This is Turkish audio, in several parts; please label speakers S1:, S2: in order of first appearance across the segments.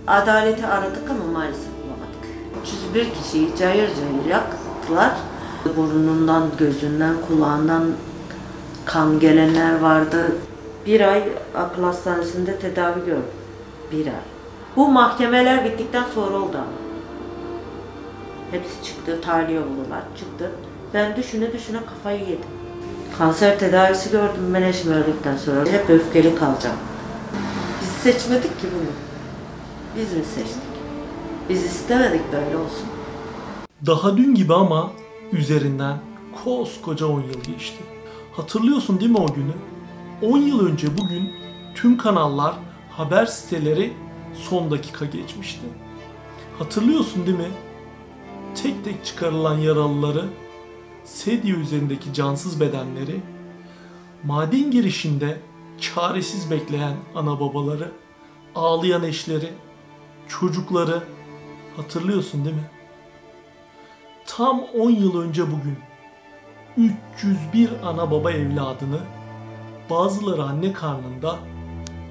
S1: Adaleti aradık ama maalesef bulamadık. 301 kişiyi cayır cayır yaktılar. Burnundan, gözünden, kulağından kan gelenler vardı. 1 ay akıl hastanesinde tedavi gördüm. 1 ay. Bu mahkemeler bittikten sonra oldu ama. Hepsi çıktı, tahliye oldular, çıktı. Ben düşüne kafayı yedim. Kanser tedavisi gördüm ben eşim öldükten sonra. Hep öfkeli kalacağım. Biz seçmedik ki bunu. Biz mi seçtik? Biz istemedik böyle olsun.
S2: Daha dün gibi ama üzerinden koskoca 10 yıl geçti. Hatırlıyorsun değil mi o günü? 10 yıl önce bugün tüm kanallar, haber siteleri son dakika geçmişti. Hatırlıyorsun değil mi? Tek tek çıkarılan yaralıları, sedye üzerindeki cansız bedenleri, maden girişinde çaresiz bekleyen ana babaları, ağlayan eşleri, çocukları hatırlıyorsun değil mi? Tam 10 yıl önce bugün 301 ana baba evladını, bazıları anne karnında,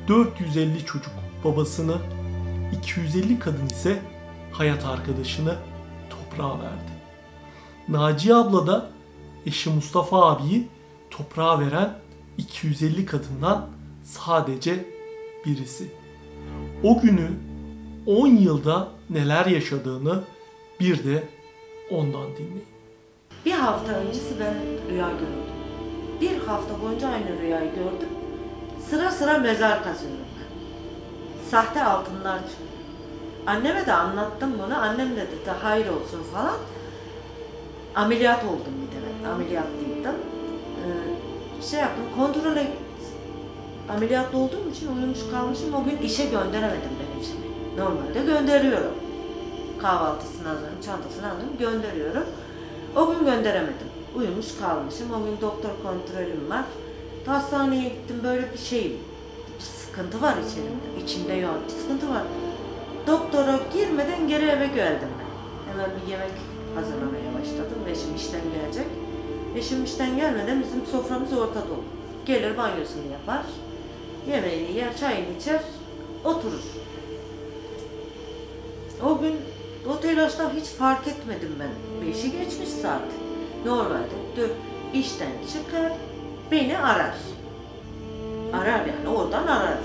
S2: 450 çocuk babasını, 250 kadın ise hayat arkadaşını toprağa verdi. Naciye abla da eşi Mustafa abiyi toprağa veren 250 kadından sadece birisi. O günü 10 yılda neler yaşadığını bir de ondan dinleyin.
S1: Bir hafta öncesi ben rüya gördüm. Bir hafta boyunca aynı rüyayı gördüm. Sıra sıra mezar kazıyorum ben. Sahte altınlar çıktı. Anneme de anlattım bunu. Annem dedi de hayır olsun falan. Ameliyat oldum bir de ben. Ameliyatlıydım. Şey yaptım, kontrole ameliyatlı olduğum için uyumuş kalmışım. O gün işe gönderemedim ben eşimi. Normalde gönderiyorum. Kahvaltısını hazırladım, çantasını hazırladım, gönderiyorum. O gün gönderemedim. Uyumuş kalmışım. O gün doktor kontrolüm var. Hastaneye gittim, böyle bir şey, bir sıkıntı var içerimde. İçimde yok, bir sıkıntı var. Doktora girmeden geri eve geldim ben. Hemen bir yemek hazırlamaya başladım. Eşim işten gelecek. Eşim işten gelmeden bizim soframız orta dolu. Gelir banyosunu yapar, yemeğini yer, çayını içer, oturur. O gün o telaştan hiç fark etmedim ben. 5'i geçmiş saat. Normalde işten çıkar, beni arar. Arar yani, oradan arar.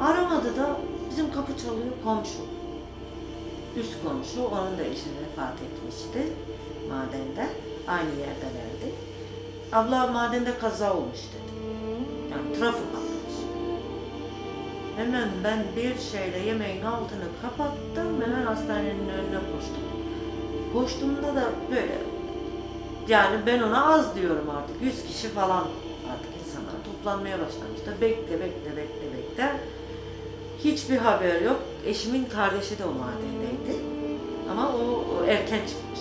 S1: Aramadı da bizim kapı çalıyor, komşu. Üst komşu, onun da eşi vefat etmişti madende. Aynı yerdelerdi. Abla madende kaza olmuş dedi. Yani trafik patlamış. Hemen ben bir şeyle yemeğin altını kapattım, hemen hastanenin önüne koştum. Koştuğumda da böyle, yani ben ona az diyorum artık, 100 kişi falan artık insanlar toplanmaya başlamıştı. Bekle. Hiçbir haber yok. Eşimin kardeşi de o madendeydi. Ama o erken çıkmış.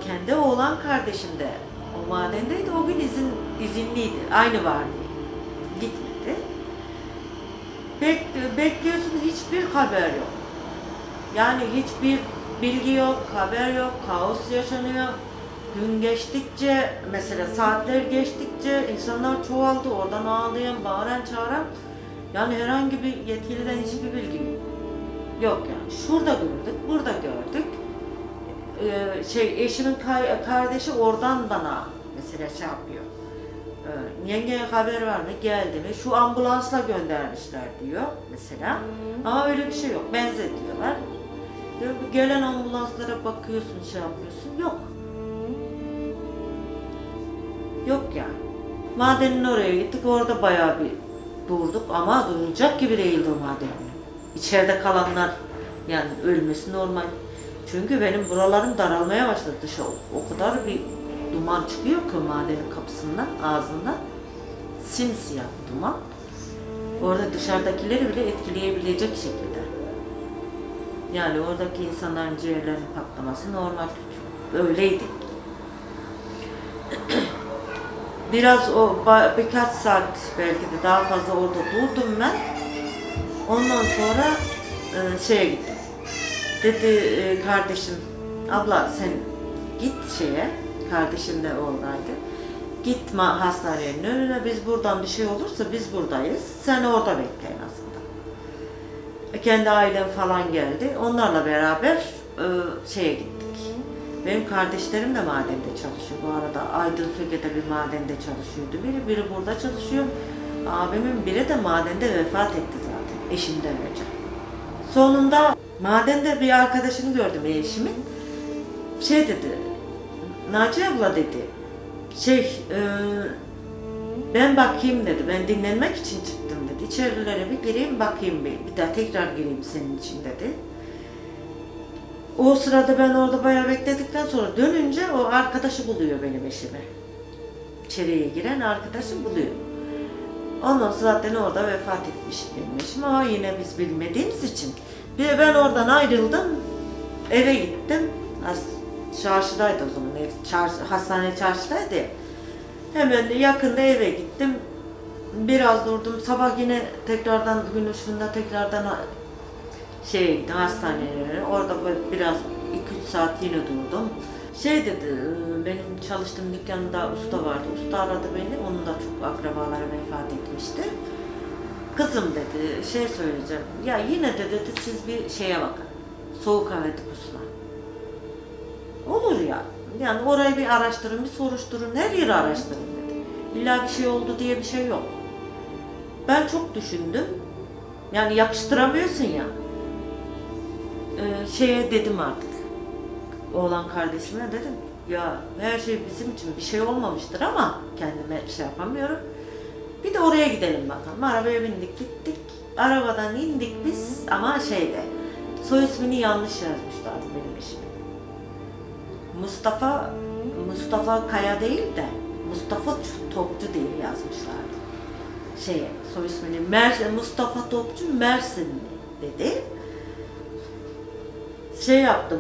S1: Kendi oğlan kardeşim de o madendeydi. O gün izinliydi. Aynı vardı. Gitmedi. Bekliyorsun, hiçbir haber yok. Yani hiçbir bilgi yok, haber yok, kaos yaşanıyor. Gün geçtikçe, mesela saatler geçtikçe insanlar çoğaldı. Oradan ağlayan, bağıran, çağıran. Yani herhangi bir yetkiliden hiçbir bilgi yok. Yok yani. Şurada gördük, burada gördük. Eşimin kardeşi oradan bana mesela şey yapıyor. Yengeye haber var mı? Geldi mi? Şu ambulansla göndermişler diyor mesela. Ama öyle bir şey yok. Benzetiyorlar. Gelen ambulanslara bakıyorsun, şey yapıyorsun. Yok. Yok yani. Madenin oraya gittik. Orada bayağı bir durduk ama duracak gibi değildi o maden. İçeride kalanlar, yani ölmesi normal. Çünkü benim buralarım daralmaya başladı dışarı. O kadar bir duman çıkıyor ki madenin kapısından, ağzından. Simsiyah duman. Orada dışarıdakileri bile etkileyebilecek şekilde. Yani oradaki insanların ciğerlerinin patlaması normal. Öyleydi. Biraz birkaç saat belki de daha fazla orada durdum ben. Ondan sonra şeye gittim. Dedi kardeşim, abla sen git kardeşim de oradaydı. Gitme hastanenin önüne, biz buradan bir şey olursa biz buradayız. Sen orada bekle en azından. Kendi ailem falan geldi. Onlarla beraber şeye gittik. Benim kardeşlerim de madende çalışıyor bu arada. Aydın Söke'de bir madende çalışıyordu. Biri burada çalışıyor. Abimin biri de madende vefat etti zaten eşimden önce. Sonunda madende bir arkadaşını gördüm eşimin. Şey dedi, Naciye abla dedi, ben bakayım dedi, ben dinlenmek için çıktım dedi. İçerilere bir gireyim bakayım bir daha tekrar gireyim senin için dedi. O sırada ben orada bayağı bekledikten sonra dönünce o arkadaşı buluyor benim eşimi. İçeriye giren arkadaşı buluyor. Ondan zaten orada vefat etmiş benim eşim ama yine biz bilmediğimiz için. Bir de ben oradan ayrıldım, eve gittim. Çarşıdaydı o zaman ev, hastane çarşıdaydı ya. Hemen yakında eve gittim. Biraz durdum. Sabah yine tekrardan gün ışığında tekrardan şeye gittim hastanelere. Orada biraz 2-3 saat yine durdum. Şey dedi, benim çalıştığım dükkanda usta vardı. Usta aradı beni. Onun da çok akrabaları vefat etmişti. Kızım dedi, şey söyleyeceğim. Ya yine de dedi siz bir şeye bakın. Soğuk hava deposuna. Olur ya. Yani orayı bir araştırın, bir soruşturun, her yeri araştırın dedi. İlla bir şey oldu diye bir şey yok. Ben çok düşündüm. Yani yakıştıramıyorsun ya. Şeye dedim artık. Oğlan kardeşime dedim. Ya her şey bizim için bir şey olmamıştır ama kendime şey yapamıyorum. Bir de oraya gidelim bakalım. Arabaya bindik gittik. Arabadan indik biz ama soy ismini yanlış yazmışlardı benim eşim. Mustafa Kaya değil de Mustafa Topçu diye yazmışlardı. Soy ismini Mustafa Topçu Mersinli dedi. Yaptım.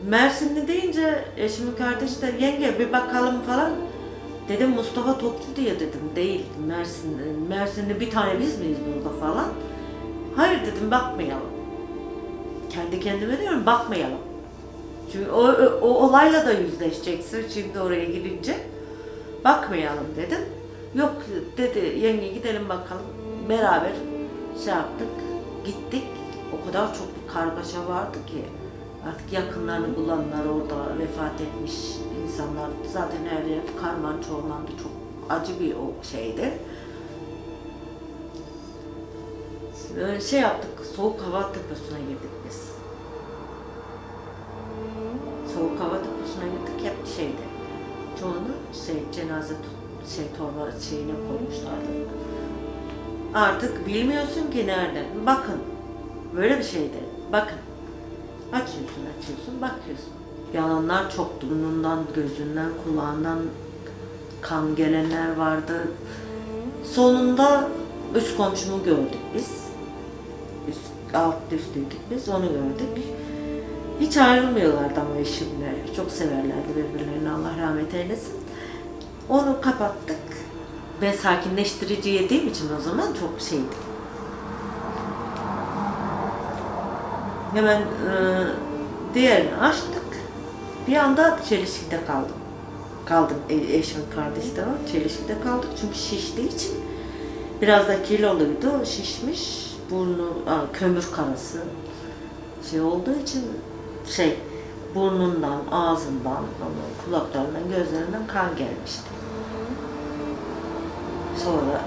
S1: Mersinli deyince eşimin kardeşi de yenge bir bakalım falan. Dedim Mustafa Topçu diye dedim. Değil Mersinli bir tane biz miyiz burada falan. Hayır dedim bakmayalım. Kendi kendime diyorum bakmayalım. Çünkü o olayla da yüzleşeceksin şimdi oraya gidince. Bakmayalım dedim. Yok dedi yenge gidelim bakalım. Beraber yaptık. Gittik. O kadar çok bir kargaşa vardı ki. Artık yakınlarını bulanlar orada vefat etmiş insanlar. Zaten her yer karman çormandı. Çok acı bir o şeydi. Yaptık. Soğuk hava deposuna girdik biz. Soğuk hava deposuna gittik hep çoğunu cenaze torba şeyine koymuşlardı. Artık bilmiyorsun ki nerede. Bakın. Böyle bir şeydi. Bakın. Açıyorsun, bakıyorsun. Yalanlar çok, burnundan, gözünden, kulağından kan gelenler vardı. Sonunda üst komşumu gördük biz. Alt üstüydük biz, onu gördük. Hiç ayrılmıyorlardı ama eşimle. Çok severlerdi birbirlerini, Allah rahmet eylesin. Onu kapattık. Ben sakinleştirici yediğim için o zaman çok şeydi. Hemen diğerini açtık. Bir anda çelişkide kaldım. Eşimin kardeşi de var. Çelişkide kaldık çünkü şiştiği için. Biraz da kiloluydu, şişmiş. Burnu, kömür karası olduğu için burnundan, ağzından, kulaklarından, gözlerinden kan gelmişti. Sonra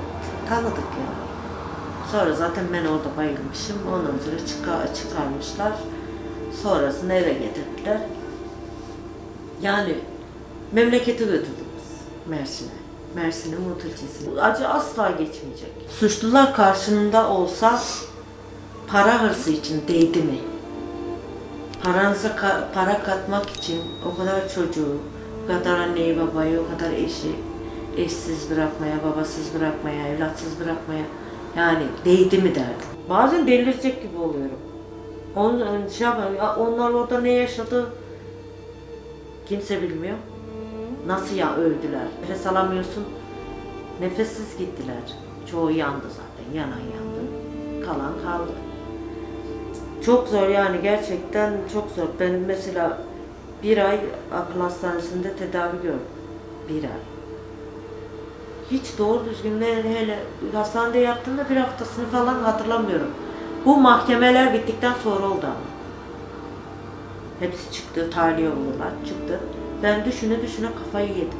S1: tanıdık ya. Sonra zaten ben orada bayılmışım. Ondan sonra çıkarmışlar. Sonrasında eve getirdiler. Yani memlekete götürdük biz Mersin'e. Mersin'in Umut ilçesine. Acı asla geçmeyecek. Suçlular karşında olsa para hırsı için değdi mi? Paranıza para katmak için o kadar çocuğu, o kadar anneyi babayı, o kadar eşi eşsiz bırakmaya, babasız bırakmaya, evlatsız bırakmaya yani değdi mi derdim. Bazen delirecek gibi oluyorum. Onlar orada ne yaşadı kimse bilmiyor. Nasıl öldüler? Nefes alamıyorsun. Nefessiz gittiler. Çoğu yandı zaten. Yanan yandı. Kalan kaldı. Çok zor yani gerçekten çok zor. Ben mesela bir ay akıl hastanesinde tedavi gördüm. Bir ay. Hiç doğru düzgün hele hastanede yattığımda bir haftasını falan hatırlamıyorum. Bu mahkemeler bittikten sonra oldu ama. Hepsi çıktı, tahliye olurlar, çıktı. Ben düşüne kafayı yedim.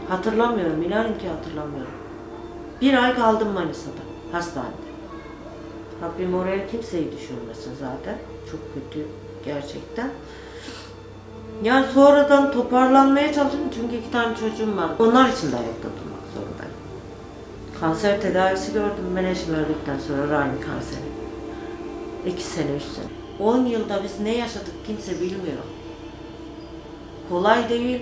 S1: Hatırlamıyorum, inanın ki hatırlamıyorum. Bir ay kaldım Manisa'da, hastanede. Rabbim oraya kimseyi düşürmesin zaten. Çok kötü gerçekten. Yani sonradan toparlanmaya çalıştım çünkü 2 tane çocuğum var. Onlar için de ayakta durmak zorundayım. Kanser tedavisi gördüm ben eşim öldükten sonra, rahim kanseri. 2 sene, 3 sene. 10 yılda biz ne yaşadık kimse bilmiyor. Kolay değil.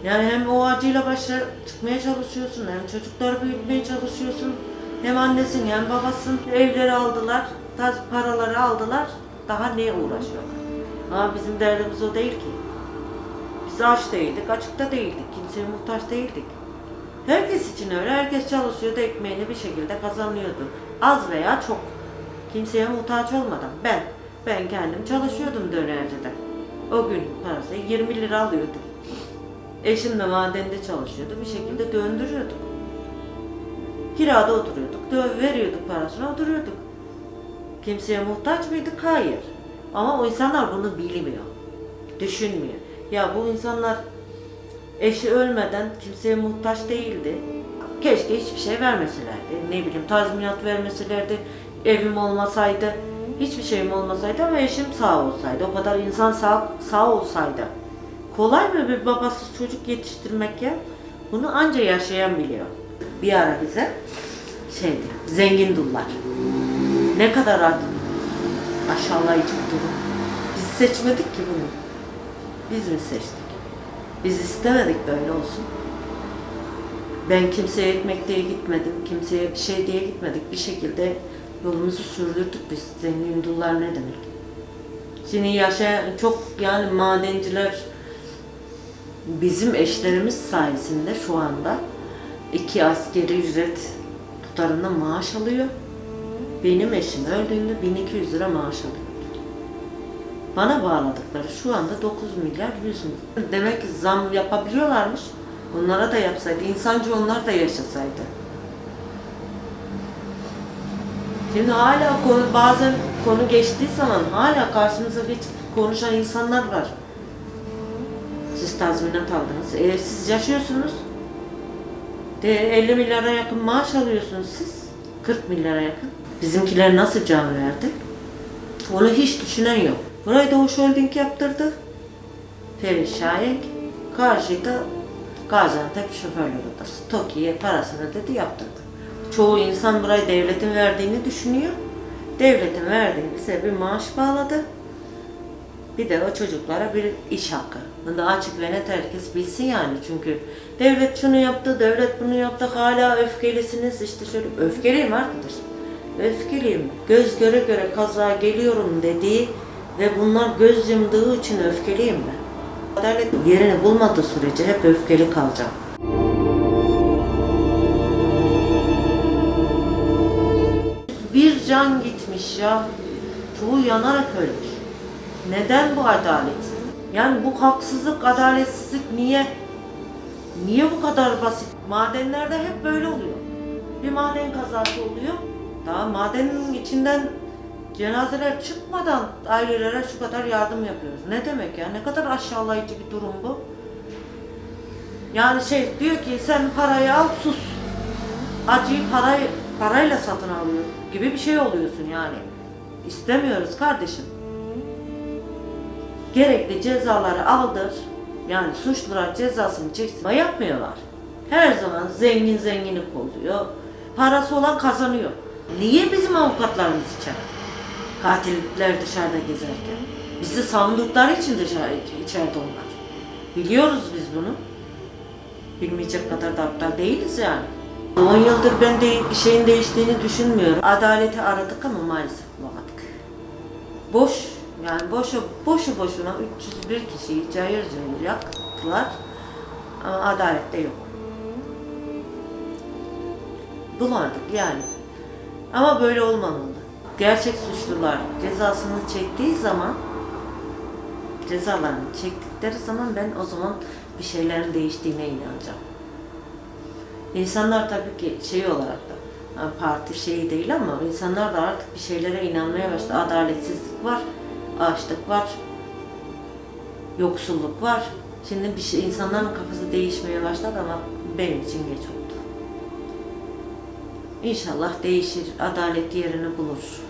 S1: Yani hem o acıyla başa çıkmaya çalışıyorsun, hem çocukları büyütmeye çalışıyorsun. Hem annesin hem babasın. Evleri aldılar, paraları aldılar. Daha neye uğraşıyorlar? Ama bizim derdimiz o değil ki. Biz aç değildik, açıkta değildik. Kimseye muhtaç değildik. Herkes için öyle. Herkes çalışıyordu, ekmeğini bir şekilde kazanıyordu. Az veya çok. Kimseye muhtaç olmadan. Ben kendim çalışıyordum dönercide. O gün parası 20 lira alıyordum. Eşim de madende çalışıyordu. Bir şekilde döndürüyorduk. Kirada oturuyorduk. Veriyorduk parasını, oturuyorduk. Kimseye muhtaç mıydık? Hayır. Ama o insanlar bunu bilmiyor. Düşünmüyor. Ya bu insanlar eşi ölmeden kimseye muhtaç değildi. Keşke hiçbir şey vermeselerdi. Ne bileyim tazminat vermeselerdi. Evim olmasaydı. Hiçbir şeyim olmasaydı ama eşim sağ olsaydı. O kadar insan sağ olsaydı. Kolay mı bir babasız çocuk yetiştirmek ya? Bunu anca yaşayan biliyor. Bir ara bize zengin dullar. Ne kadar aşağılayıcı bir durum. Biz seçmedik ki bunu. Biz mi seçtik? Biz istemedik böyle olsun. Ben kimseye ekmek diye gitmedim, kimseye bir şey diye gitmedik. Bir şekilde yolumuzu sürdürdük biz. Zengin dullar ne demek? Şimdi yaşayan çok yani madenciler bizim eşlerimiz sayesinde şu anda 2 asgari ücret tutarında maaş alıyor. Benim eşim öldüğünde 1200 lira maaş alıyor. Bana bağladıkları şu anda 9 milyar 100 milyon. Demek ki zam yapabiliyorlarmış. Onlara da yapsaydı, insancı onlar da yaşasaydı. Şimdi hala bazen konu geçtiği zaman hala karşımıza geçip konuşan insanlar var. Siz tazminat aldınız. Siz yaşıyorsunuz. 50 milyara yakın maaş alıyorsunuz siz. 40 milyara yakın. Bizimkiler nasıl can verdi? Onu hiç düşünen yok. Burayı Doğuş Holding yaptırdı. Ferit Şahenk. Karşıda Gaziantep Şoförler Odası. TOKİ'ye parasını dedi yaptırdı. Çoğu insan burayı devletin verdiğini düşünüyor. Devletin verdiğini bize bir maaş bağladı. Bir de o çocuklara bir iş hakkı. Bunu da açık ve net herkes bilsin yani. Çünkü devlet şunu yaptı, devlet bunu yaptı. Hala öfkelisiniz. İşte şöyle öfkeliyim arkadaş. Öfkeliyim. Göz göre göre kaza geliyorum dediği ve bunlar göz yumduğu için öfkeliyim ben. Adalet yerini bulmadığı sürece hep öfkeli kalacağım. Bir can gitmiş ya. Çoğu yanarak ölmüş. Neden bu adaletsizlik? Yani bu haksızlık, adaletsizlik niye? Niye bu kadar basit? Madenlerde hep böyle oluyor. Bir maden kazası oluyor. Daha madenin içinden cenazeler çıkmadan ailelere şu kadar yardım yapıyoruz. Ne demek ya? Ne kadar aşağılayıcı bir durum bu. Yani diyor ki sen parayı al sus. Acıyı parayla satın alıyor gibi bir şey oluyorsun yani. İstemiyoruz kardeşim. Gerekli cezaları aldır. Yani suçlular cezasını çeksin. Ama yapmıyorlar. Her zaman zengin zengini kolluyor. Parası olan kazanıyor. Niye bizim avukatlarımız içeride? Katiller dışarıda gezerken. Bizi savundukları için içeride onlar. Biliyoruz biz bunu. Bilmeyecek kadar da aptal değiliz yani. 10 yıldır ben de bir şeyin değiştiğini düşünmüyorum. Adaleti aradık ama maalesef bulamadık. Yani boşu boşuna 301 kişiyi cayır cayır yaktılar ama adalet de yok. Bulamadık yani. Ama böyle olmamalı. Gerçek suçlular cezasını çektiği zaman, cezalarını çektikleri zaman ben o zaman bir şeylerin değiştiğine inanacağım. İnsanlar tabii ki olarak da parti şeyi değil ama insanlar da artık bir şeylere inanmaya başladı. Adaletsizlik var, açlık var, yoksulluk var. Şimdi insanların kafası değişmeye başladı ama benim için geç oldu. İnşallah değişir, adalet yerini bulur.